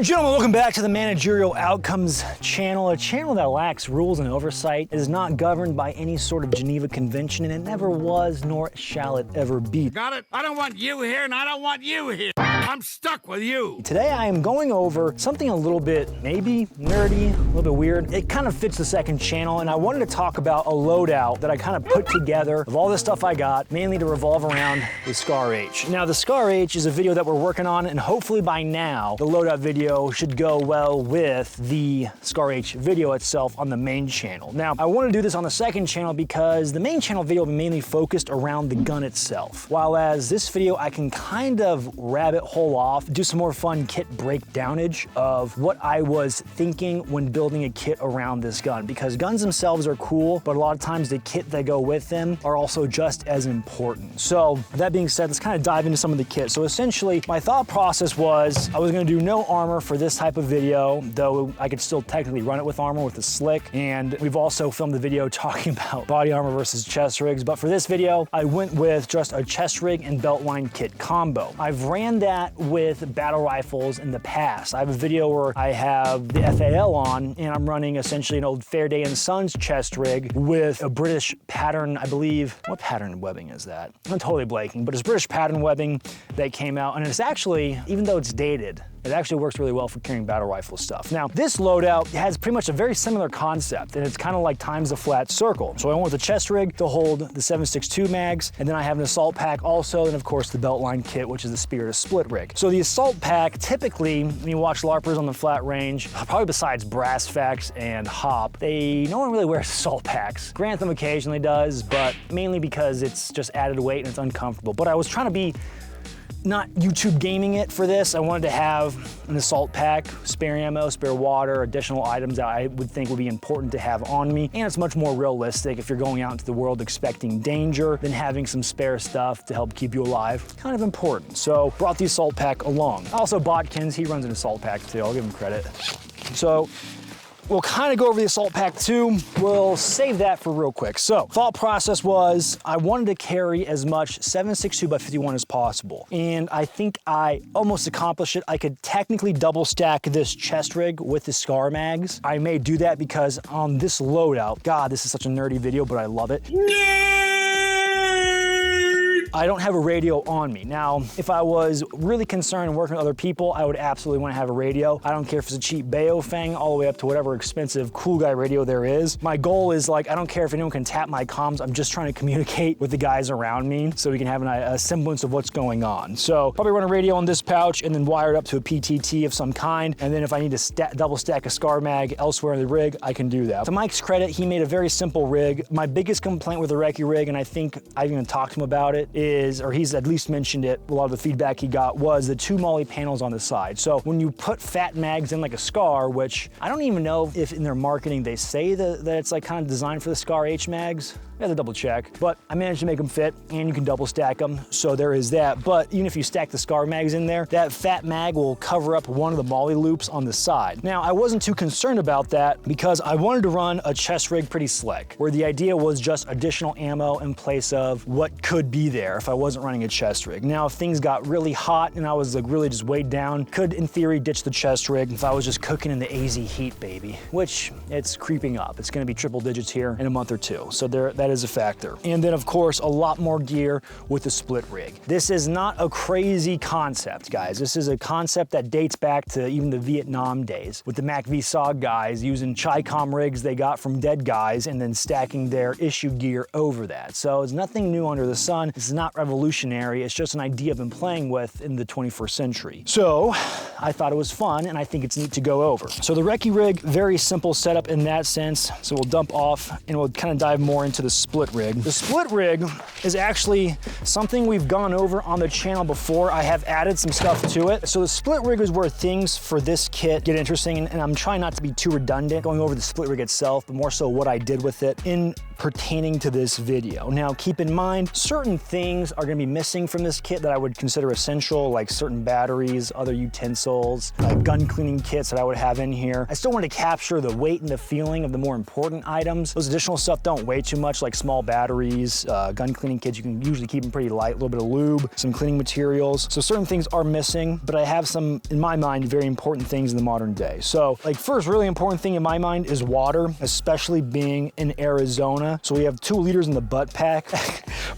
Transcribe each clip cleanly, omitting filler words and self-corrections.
and gentlemen, welcome back to the Managerial Outcomes channel, a channel that lacks rules and oversight. It is not governed by any sort of Geneva Convention, and it never was, nor shall it ever be. Got it? I don't want you here, and I don't want you here. I'm stuck with you. Today I am going over something a little bit maybe nerdy, a little bit weird. It kind of fits the second channel, and I wanted to talk about a loadout that I kind of put together of all the stuff I got, mainly to revolve around the Scar H. Now, the Scar H is a video that we're working on, and hopefully by now, the loadout video should go well with the Scar H video itself on the main channel. Now, I want to do this on the second channel because the main channel video will be mainly focused around the gun itself. While as this video, I can kind of rabbit hole off, do some more fun kit breakdownage of what I was thinking when building a kit around this gun, because guns themselves are cool, but a lot of times the kit that go with them are also just as important. So that being said, let's kind of dive into some of the kit. So essentially, my thought process was I was going to do no armor for this type of video, though I could still technically run it with armor with the slick. And we've also filmed the video talking about body armor versus chest rigs. But for this video, I went with just a chest rig and belt line kit combo. I've ran that with battle rifles in the past. I have a video where I have the FAL on and I'm running essentially an old Fairday and Sons chest rig with a British pattern, I believe. What pattern webbing is that? I'm totally blanking, but it's British pattern webbing that came out, and it's actually, even though it's dated, it actually works really well for carrying battle rifle stuff. Now, this loadout has pretty much a very similar concept, and it's kind of like times a flat circle. So I went with the chest rig to hold the 7.62 mags, and then I have an assault pack also, and of course the belt line kit, which is the Spirit of Split rig. So the assault pack, typically, when you watch LARPers on the flat range, probably besides Brass Facts and Hop, no one really wears assault packs. Grantham occasionally does, but mainly because it's just added weight and it's uncomfortable. But I was trying to be not YouTube gaming it for this. I wanted to have an assault pack, spare ammo, spare water, additional items that I would think would be important to have on me. And it's much more realistic if you're going out into the world expecting danger than having some spare stuff to help keep you alive. Kind of important. So brought the assault pack along. Also Botkins, he runs an assault pack too. I'll give him credit. So we'll kind of go over the assault pack too. We'll save that for real quick. So thought process was I wanted to carry as much 7.62 by 51 as possible. And I think I almost accomplished it. I could technically double stack this chest rig with the Scar mags. I may do that because on this loadout, God, this is such a nerdy video, but I love it. I don't have a radio on me. Now, if I was really concerned and working with other people, I would absolutely want to have a radio. I don't care if it's a cheap Baofeng all the way up to whatever expensive cool guy radio there is. My goal is like, I don't care if anyone can tap my comms. I'm just trying to communicate with the guys around me so we can have a semblance of what's going on. So probably run a radio on this pouch and then wire it up to a PTT of some kind. And then if I need to double stack a Scar mag elsewhere in the rig, I can do that. To Mike's credit, he made a very simple rig. My biggest complaint with the Recce rig, and I think I've even talked to him about it, or he's at least mentioned it, a lot of the feedback he got was the two MOLLE panels on the side. So when you put fat mags in like a Scar, which I don't even know if in their marketing they say that it's like kind of designed for the Scar H mags. I have to double check, but I managed to make them fit and you can double stack them. So there is that. But even if you stack the Scar mags in there, that fat mag will cover up one of the MOLLE loops on the side. Now, I wasn't too concerned about that because I wanted to run a chest rig pretty slick, where the idea was just additional ammo in place of what could be there if I wasn't running a chest rig. Now, if things got really hot and I was like really just weighed down, could in theory ditch the chest rig if I was just cooking in the AZ heat, baby, which it's creeping up. It's gonna be triple digits here in a month or two. So that is a factor. And then of course, a lot more gear with the split rig. This is not a crazy concept, guys. This is a concept that dates back to even the Vietnam days with the MACV-SOG guys using Chi-Com rigs they got from dead guys and then stacking their issue gear over that. So it's nothing new under the sun. It's not revolutionary. It's just an idea I've been playing with in the 21st century. So I thought it was fun and I think it's neat to go over. So the Recce rig, very simple setup in that sense. So we'll dump off and we'll kind of dive more into the split rig. The split rig is actually something we've gone over on the channel before. I have added some stuff to it. So the split rig is where things for this kit get interesting, and I'm trying not to be too redundant going over the split rig itself, but more so what I did with it in pertaining to this video. Now, keep in mind, certain things things are gonna be missing from this kit that I would consider essential, like certain batteries, other utensils, gun cleaning kits that I would have in here. I still want to capture the weight and the feeling of the more important items. Those additional stuff don't weigh too much, like small batteries, gun cleaning kits. You can usually keep them pretty light, a little bit of lube, some cleaning materials. So certain things are missing, but I have some, in my mind, very important things in the modern day. So like first really important thing in my mind is water, especially being in Arizona. So we have 2 liters in the butt pack.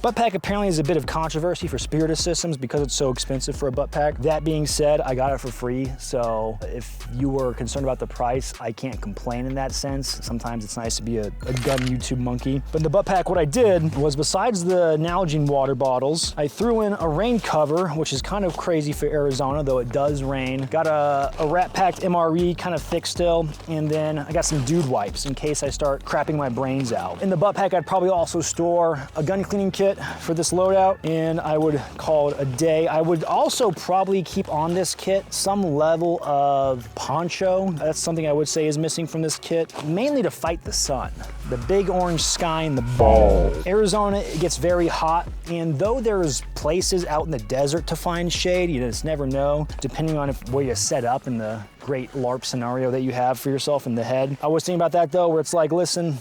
Butt pack apparently is a bit of controversy for Spiritus systems because it's so expensive for a butt pack. That being said, I got it for free. So if you were concerned about the price, I can't complain in that sense. Sometimes it's nice to be a gun YouTube monkey. But in the butt pack, what I did was besides the Nalgene water bottles, I threw in a rain cover, which is kind of crazy for Arizona, though it does rain. Got a Rat Packed MRE, kind of thick still. And then I got some dude wipes in case I start crapping my brains out. In the butt pack, I'd probably also store a gun cleaning kit for this loadout, and I would call it a day. I would also probably keep on this kit some level of poncho. That's something I would say is missing from this kit, mainly to fight the sun. The big orange sky and the balls. Arizona, it gets very hot, and though there's places out in the desert to find shade, you just never know, depending on where you set up in the great LARP scenario that you have for yourself in the head. I was thinking about that though, where it's like, listen,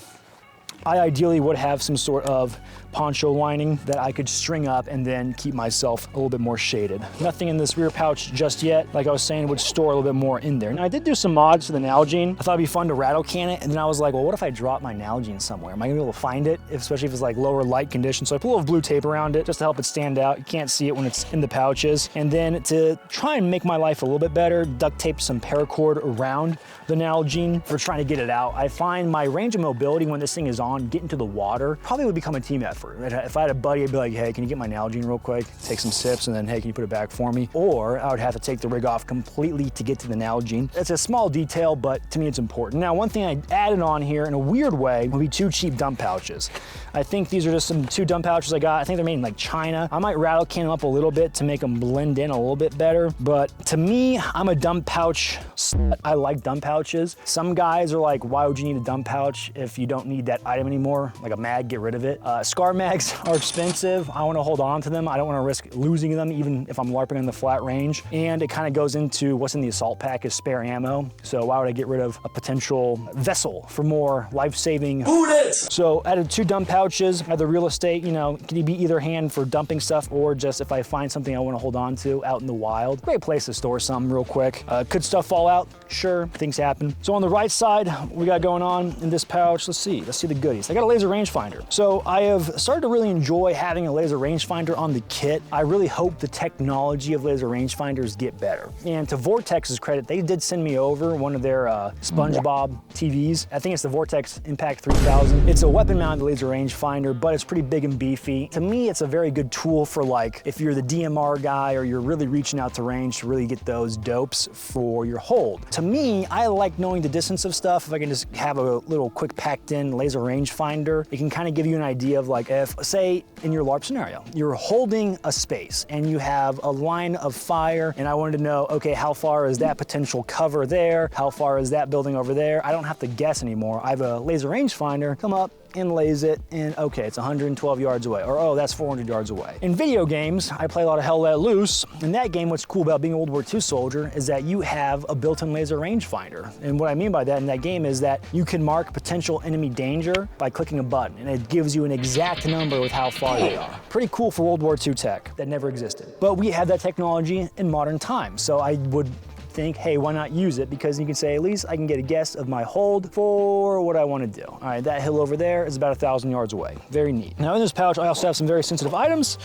I ideally would have some sort of poncho lining that I could string up and then keep myself a little bit more shaded. Nothing in this rear pouch just yet. Like I was saying, would store a little bit more in there. Now I did do some mods to the Nalgene. I thought it'd be fun to rattle can it, and then I was like, well, what if I drop my Nalgene somewhere? Am I gonna be able to find it, especially if it's like lower light conditions? So I put a little blue tape around it just to help it stand out. You can't see it when it's in the pouches. And then to try and make my life a little bit better, duct taped some paracord around the Nalgene for trying to get it out. I find my range of mobility when this thing is on, getting to the water, probably would become a team effort. If I had a buddy, I'd be like, hey, can you get my Nalgene real quick? Take some sips, and then, hey, can you put it back for me? Or I would have to take the rig off completely to get to the Nalgene. It's a small detail, but to me it's important. Now, one thing I added on here in a weird way would be 2 cheap dump pouches. I think these are just some 2 dump pouches I got. I think they're made in like China. I might rattle can them up a little bit to make them blend in a little bit better. But to me, I'm a dump pouch slut. I like dump pouches. Some guys are like, why would you need a dump pouch if you don't need that item anymore? Like a mag, get rid of it. Scar mags are expensive. I want to hold on to them. I don't want to risk losing them even if I'm LARPing in the flat range. And it kind of goes into what's in the assault pack is spare ammo. So why would I get rid of a potential vessel for more life-saving bullets? So added 2 dump pouches. I have the real estate, you know, can you be either hand for dumping stuff or just if I find something I want to hold on to out in the wild. Great place to store something real quick. Could stuff fall out? Sure, things happen. So on the right side, what we got going on in this pouch, let's see the goodies. I got a laser rangefinder. So I have started to really enjoy having a laser rangefinder on the kit. I really hope the technology of laser rangefinders get better. And to Vortex's credit, they did send me over one of their SpongeBob TVs. I think it's the Vortex Impact 3000. It's a weapon mounted laser rangefinder, but it's pretty big and beefy. To me, it's a very good tool for like, if you're the DMR guy or you're really reaching out to range to really get those dopes for your hold. To me, I like knowing the distance of stuff. If I can just have a little quick packed in laser rangefinder, it can kind of give you an idea of like, if say in your LARP scenario, you're holding a space and you have a line of fire and I wanted to know, okay, how far is that potential cover there? How far is that building over there? I don't have to guess anymore. I have a laser rangefinder come up, inlays it, and okay, it's 112 yards away, or oh, that's 400 yards away. In video games, I play a lot of Hell Let Loose. In that game, what's cool about being a World War II soldier is that you have a built-in laser rangefinder. And what I mean by that in that game is that you can mark potential enemy danger by clicking a button, and it gives you an exact number with how far they are. Pretty cool for World War II tech that never existed. But we have that technology in modern times, so I would think, hey, why not use it? Because you can say, at least I can get a guess of my hold for what I want to do. All right, that hill over there is about 1,000 yards away. Very neat. Now in this pouch, I also have some very sensitive items.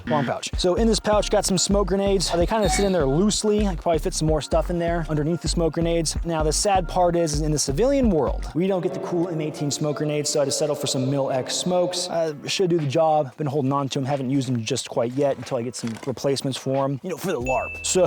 Wrong pouch. So in this pouch, got some smoke grenades. They kind of sit in there loosely. I could probably fit some more stuff in there underneath the smoke grenades. Now the sad part is in the civilian world, we don't get the cool M18 smoke grenades, so I had to settle for some Mil-X smokes. Should do the job. Been holding on to them, haven't used them just quite yet until I get some replacements for them, you know, for the LARP. So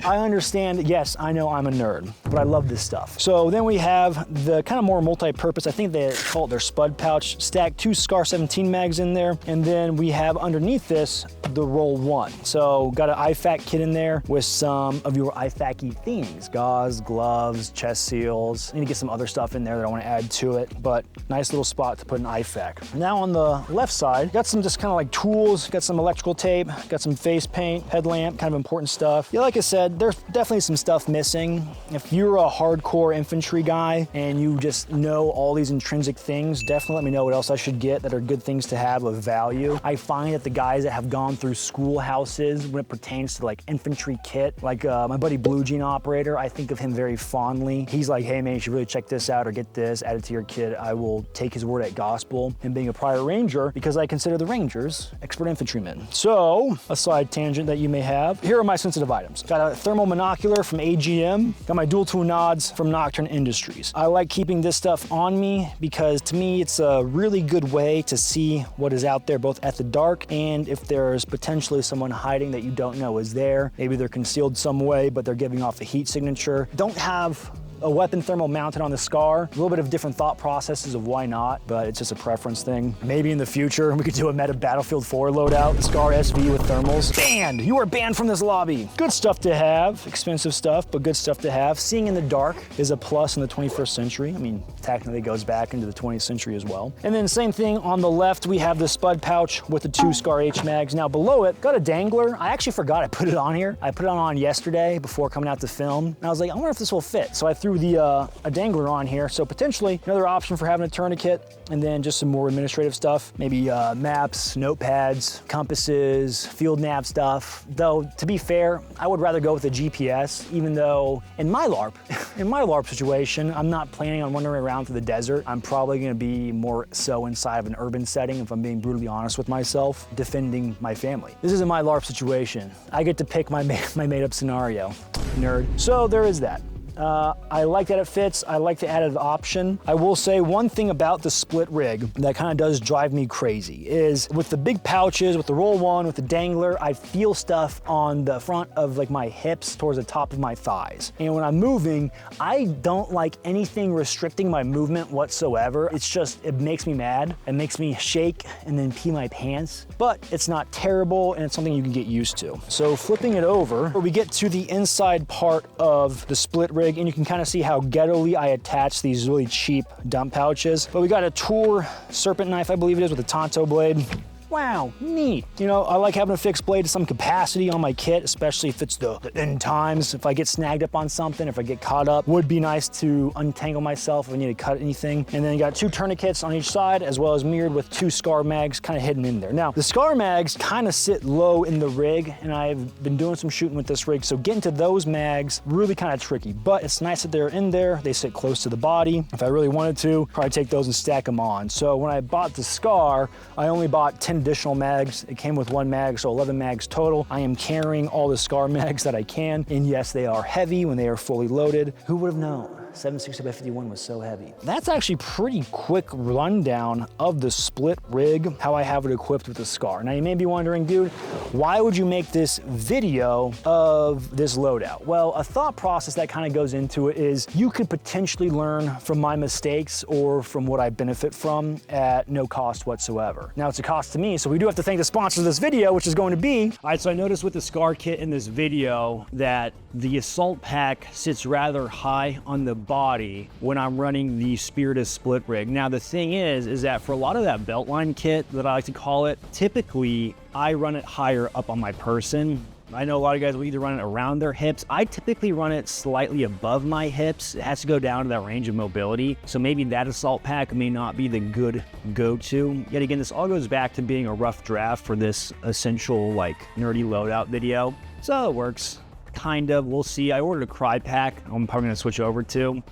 I understand understand, yes, I know I'm a nerd, but I love this stuff. So then we have the kind of more multi-purpose, I think they call it their spud pouch, stack 2 SCAR 17 mags in there. And then we have underneath this, the Roll 1. So got an IFAK kit in there with some of your IFAK-y things, gauze, gloves, chest seals. I need to get some other stuff in there that I want to add to it, but nice little spot to put an IFAK. Now on the left side, got some just kind of like tools, got some electrical tape, got some face paint, headlamp, kind of important stuff. Yeah, like I said, there's definitely some stuff missing. If you're a hardcore infantry guy and you just know all these intrinsic things, definitely let me know what else I should get that are good things to have of value. I find that the guys that have gone through schoolhouses when it pertains to like infantry kit, like my buddy Blue Jean Operator, I think of him very fondly. He's like, hey man, you should really check this out or get this, add it to your kit. I will take his word at gospel. And being a prior Ranger, because I consider the Rangers expert infantrymen. So, a side tangent that you may have, here are my sensitive items. Got a thermal monocular from AGM, got my dual tool nods from Nocturne Industries. I like keeping this stuff on me because to me, it's a really good way to see what is out there, both at the dark and if there's potentially someone hiding that you don't know is there. Maybe they're concealed some way, but they're giving off a heat signature. Don't have a weapon thermal mounted on the SCAR. A little bit of different thought processes of why not, but it's just a preference thing. Maybe in the future, we could do a meta Battlefield 4 loadout, SCAR SV with thermals. Banned! You are banned from this lobby. Good stuff to have, expensive stuff, but good stuff to have. Seeing in the dark is a plus in the 21st century. I mean, technically it goes back into the 20th century as well. And then same thing on the left, we have the spud pouch with the 2 SCAR H mags. Now below it, got a dangler. I actually forgot I put it on here. I put it on yesterday before coming out to film. And I was like, I wonder if this will fit. So I threw the a dangler on here. So potentially another option for having a tourniquet, and then just some more administrative stuff, maybe maps, notepads, compasses, field nav stuff. Though to be fair, I would rather go with a GPS, even though in my LARP situation, I'm not planning on wandering around through the desert. I'm probably gonna be more so inside of an urban setting, if I'm being brutally honest with myself, defending my family. This isn't my LARP situation. I get to pick my made up scenario, nerd. So there is that. I like that it fits. I like the added option. I will say one thing about the split rig that kind of does drive me crazy is with the big pouches, with the Roll 1, with the dangler, I feel stuff on the front of like my hips towards the top of my thighs. And when I'm moving, I don't like anything restricting my movement whatsoever. It's just, it makes me mad. It makes me shake and then pee my pants, but it's not terrible and it's something you can get used to. So flipping it over, we get to the inside part of the split rig, and you can kind of see how ghetto-ly I attach these really cheap dump pouches. But we got a Tour serpent knife, I believe it is, with a Tonto blade. Wow, neat. You know, I like having a fixed blade to some capacity on my kit, especially if it's the end times. If I get snagged up on something, if I get caught up, would be nice to untangle myself if I need to cut anything. And then you got 2 tourniquets on each side, as well as mirrored with 2 SCAR mags kind of hidden in there. Now, the SCAR mags kind of sit low in the rig, and I've been doing some shooting with this rig, so getting to those mags, really kind of tricky. But it's nice that they're in there. They sit close to the body. If I really wanted to, probably take those and stack them on. So when I bought the SCAR, I only bought 10 additional mags. It came with 1 mag, so 11 mags total. I am carrying all the SCAR mags that I can, and yes, they are heavy when they are fully loaded. Who would have known? 760x51 was so heavy. That's actually pretty quick rundown of the split rig, how I have it equipped with the SCAR. Now you may be wondering, dude, why would you make this video of this loadout? Well, a thought process that kind of goes into it is you could potentially learn from my mistakes or from what I benefit from at no cost whatsoever. Now it's a cost to me, so we do have to thank the sponsor of this video, which is going to be... All right, so I noticed with the SCAR kit in this video that the assault pack sits rather high on the body when I'm running the Spiritus split rig. Now the thing is that for a lot of that beltline kit that I like to call it, typically I run it higher up on my person. I know a lot of guys will either run it around their hips. I typically run it slightly above my hips. It has to go down to that range of mobility. So maybe that assault pack may not be the good go-to. Yet again, this all goes back to being a rough draft for this essential like nerdy loadout video. So it works. Kind of, we'll see. I ordered a cry pack I'm probably gonna switch over to.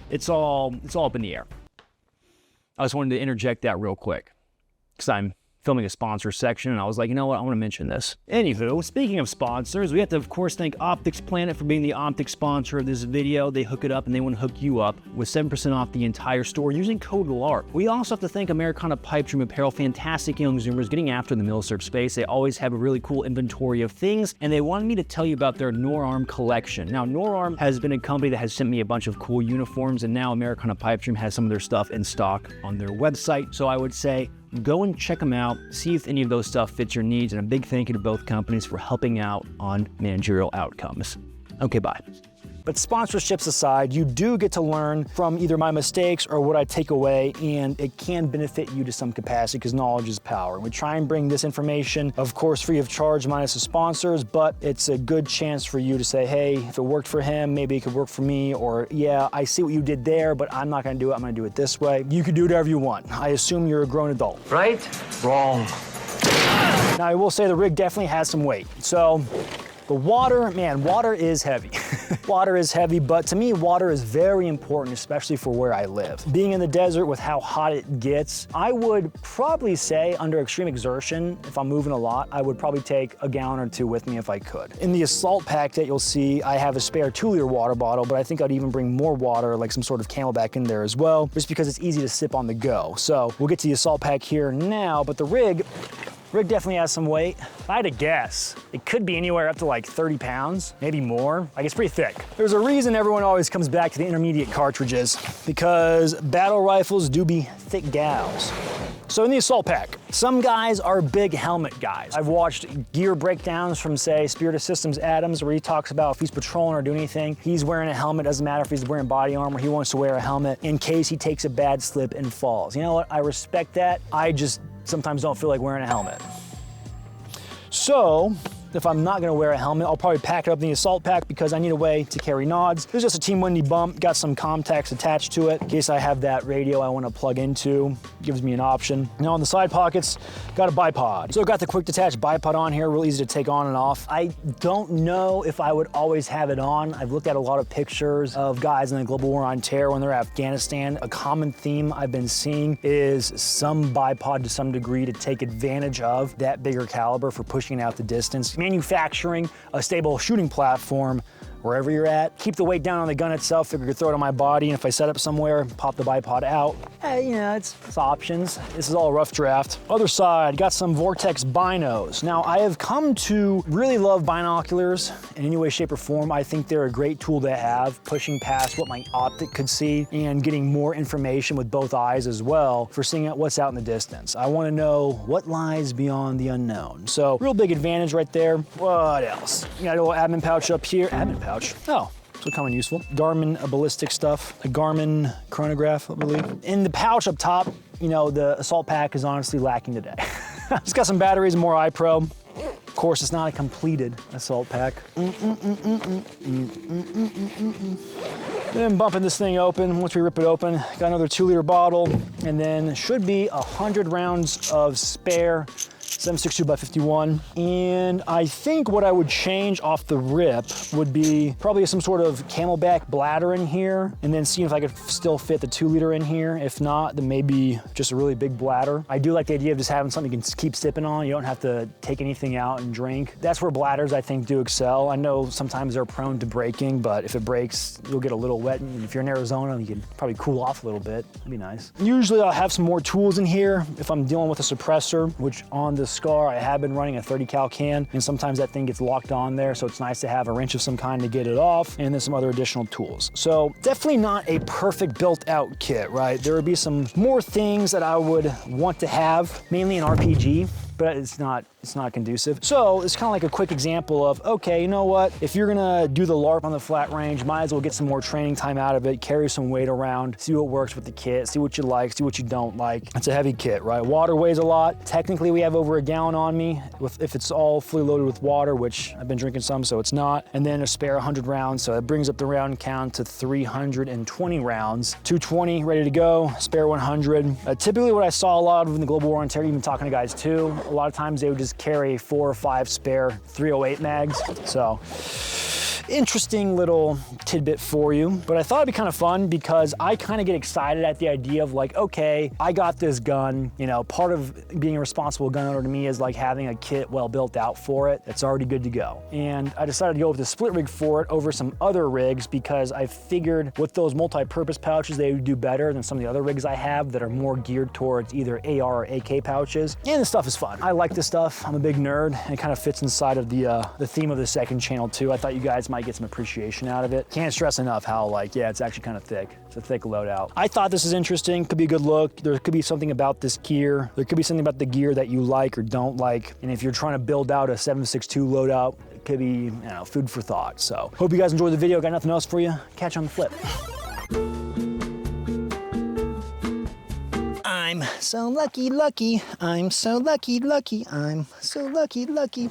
It's all up in the air. I just wanted to interject that real quick because I'm filming a sponsor section, and I was like, you know what, I want to mention this. Anywho, speaking of sponsors, we have to, of course, thank Optics Planet for being the optics sponsor of this video. They hook it up, and they want to hook you up with 7% off the entire store using code LARP. We also have to thank Americana Pipe Dream Apparel, fantastic young Zoomers getting after the milsurp space. They always have a really cool inventory of things, and they wanted me to tell you about their Norarm collection. Now, Norarm has been a company that has sent me a bunch of cool uniforms, and now Americana Pipe Dream has some of their stuff in stock on their website. So I would say, go and check them out, see if any of those stuff fits your needs, and a big thank you to both companies for helping out on managerial outcomes. Okay, bye. But sponsorships aside, you do get to learn from either my mistakes or what I take away, and it can benefit you to some capacity because knowledge is power. We try and bring this information, of course, free of charge minus the sponsors, but it's a good chance for you to say, hey, if it worked for him, maybe it could work for me, or yeah, I see what you did there, but I'm not gonna do it, I'm gonna do it this way. You can do whatever you want. I assume you're a grown adult. Right? Wrong. Now, I will say the rig definitely has some weight. So, the water, man, water is heavy. Water is heavy, but to me, water is very important, especially for where I live. Being in the desert with how hot it gets, I would probably say under extreme exertion, if I'm moving a lot, I would probably take a gallon or two with me if I could. In the assault pack that you'll see, I have a spare 2-liter water bottle, but I think I'd even bring more water, like some sort of Camelback in there as well, just because it's easy to sip on the go. So we'll get to the assault pack here now, but the rig definitely has some weight. If I had to guess, it could be anywhere up to like 30 pounds, maybe more. Like, it's pretty thick. There's a reason everyone always comes back to the intermediate cartridges, because battle rifles do be thick gals. So in the assault pack, some guys are big helmet guys. I've watched gear breakdowns from, say, Spirit of Systems Adams, where he talks about if he's patrolling or doing anything, he's wearing a helmet. Doesn't matter if he's wearing body armor, he wants to wear a helmet in case he takes a bad slip and falls. You know what? I respect that. I just sometimes don't feel like wearing a helmet. So, if I'm not gonna wear a helmet, I'll probably pack it up in the assault pack because I need a way to carry nods. There's just a Team Wendy bump, got some contacts attached to it in case I have that radio I wanna plug into. Gives me an option. Now on the side pockets, got a bipod. So I've got the quick detach bipod on here, real easy to take on and off. I don't know if I would always have it on. I've looked at a lot of pictures of guys in the global war on terror when they're in Afghanistan. A common theme I've been seeing is some bipod to some degree to take advantage of that bigger caliber for pushing out the distance. Manufacturing a stable shooting platform wherever you're at. Keep the weight down on the gun itself. Figure I could throw it on my body, and if I set up somewhere, pop the bipod out. Hey, you know, it's options. This is all a rough draft. Other side, got some Vortex binos. Now, I have come to really love binoculars in any way, shape, or form. I think they're a great tool to have, pushing past what my optic could see and getting more information with both eyes as well for seeing what's out in the distance. I want to know what lies beyond the unknown. So, real big advantage right there. What else? You got a little admin pouch up here. Admin pouch. Oh, this will come in useful. Garmin ballistic stuff, a Garmin chronograph, I believe. In the pouch up top, you know, the assault pack is honestly lacking today. Just got some batteries and more iPro. Of course, it's not a completed assault pack. Then bumping this thing open. Once we rip it open, got another 2-liter bottle, and then should be 100 rounds of spare 7.62x51. And I think what I would change off the rip would be probably some sort of Camelback bladder in here, and then seeing if I could still fit the 2-liter in here. If not, then maybe just a really big bladder. I do like the idea of just having something you can keep sipping on. You don't have to take anything out and drink. That's where bladders, I think, do excel. I know sometimes they're prone to breaking, but if it breaks, you'll get a little wet. And if you're in Arizona, you can probably cool off a little bit. It'd be nice. Usually I'll have some more tools in here if I'm dealing with a suppressor, which on the Scar, I have been running a 30 cal can, and sometimes that thing gets locked on there, so it's nice to have a wrench of some kind to get it off, and then some other additional tools. So definitely not a perfect built out kit, right? There would be some more things that I would want to have, mainly an RPG, but it's not conducive. So it's kind of like a quick example of, okay, you know what? If you're gonna do the LARP on the flat range, might as well get some more training time out of it, carry some weight around, see what works with the kit, see what you like, see what you don't like. It's a heavy kit, right? Water weighs a lot. Technically, we have over a gallon on me if it's all fully loaded with water, which I've been drinking some, so it's not. And then a spare 100 rounds, so that brings up the round count to 320 rounds. 220 ready to go, spare 100. Typically what I saw a lot of in the global war on terror, even talking to guys too, a lot of times they would just carry 4 or 5 spare 308 mags. So interesting little tidbit for you, but I thought it'd be kind of fun because I kind of get excited at the idea of like, okay, I got this gun, you know, part of being a responsible gun owner to me is like having a kit well built out for it. It's already good to go. And I decided to go with the split rig for it over some other rigs because I figured with those multi-purpose pouches, they would do better than some of the other rigs I have that are more geared towards either AR or AK pouches. And this stuff is fun. I like this stuff. I'm a big nerd. It kind of fits inside of the theme of the second channel too. I thought you guys might get some appreciation out of it. Can't stress enough how like, yeah, it's actually kind of thick. It's a thick loadout. I thought this is interesting. Could be a good look. There could be something about this gear. There could be something about the gear that you like or don't like. And if you're trying to build out a 7.62 loadout, it could be, you know, food for thought. So hope you guys enjoyed the video. Got nothing else for you. Catch you on the flip. I'm so lucky, lucky. I'm so lucky, lucky. I'm so lucky, lucky.